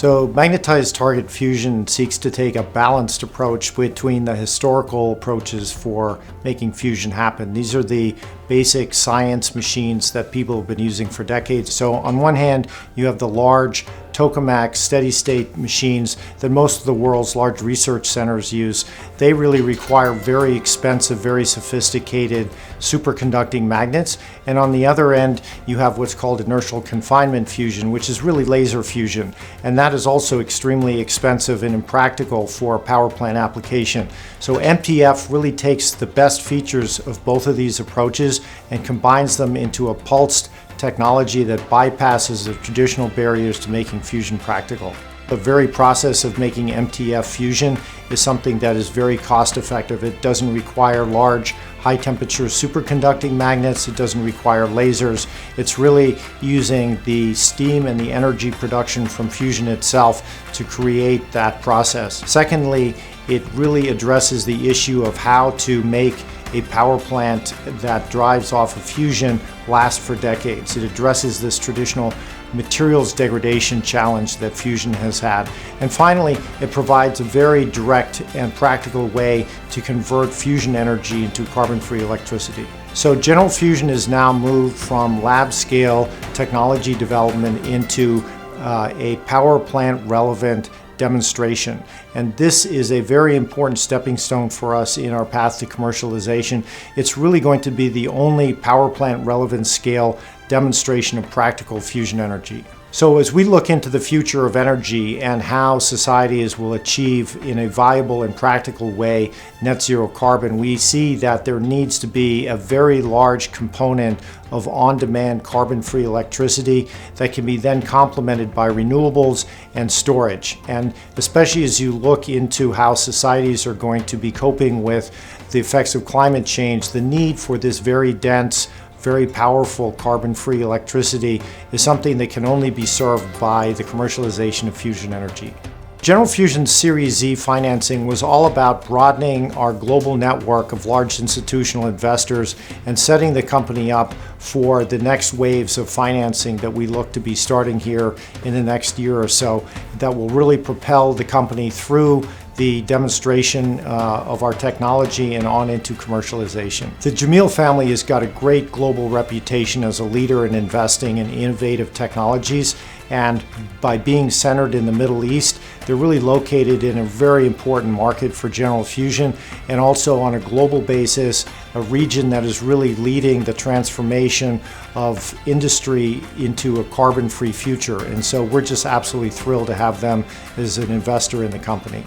So magnetized target fusion seeks to take a balanced approach between the historical approaches for making fusion happen. These are the basic science machines that people have been using for decades. So on one hand, you have the large tokamak steady-state machines that most of the world's large research centers use. They really require very expensive, very sophisticated superconducting magnets. And on the other end, you have what's called inertial confinement fusion, which is really laser fusion. And that is also extremely expensive and impractical for a power plant application. So MTF really takes the best features of both of these approaches and combines them into a pulsed technology that bypasses the traditional barriers to making fusion practical. The very process of making MTF fusion is something that is very cost effective. It doesn't require large high temperature superconducting magnets. It doesn't require lasers. It's really using the steam and the energy production from fusion itself to create that process. Secondly, it really addresses the issue of how to make a power plant that drives off of fusion last for decades. It addresses this traditional materials degradation challenge that fusion has had. And finally, it provides a very direct and practical way to convert fusion energy into carbon-free electricity. So general fusion has now moved from lab scale technology development into a power plant relevant demonstration. And this is a very important stepping stone for us in our path to commercialization. It's really going to be the only power plant relevant scale demonstration of practical fusion energy. So as we look into the future of energy and how societies will achieve in a viable and practical way net zero carbon, we see that there needs to be a very large component of on-demand carbon-free electricity that can be then complemented by renewables and storage. And especially as you look into how societies are going to be coping with the effects of climate change, the need for this very dense, very powerful carbon-free electricity is something that can only be served by the commercialization of fusion energy. General Fusion's Series Z financing was all about broadening our global network of large institutional investors and setting the company up for the next waves of financing that we look to be starting here in the next year or so that will really propel the company through the demonstration of our technology and on into commercialization. The Jamil family has got a great global reputation as a leader in investing in innovative technologies, and by being centered in the Middle East, they're really located in a very important market for general fusion, and also on a global basis, a region that is really leading the transformation of industry into a carbon-free future. And so we're just absolutely thrilled to have them as an investor in the company.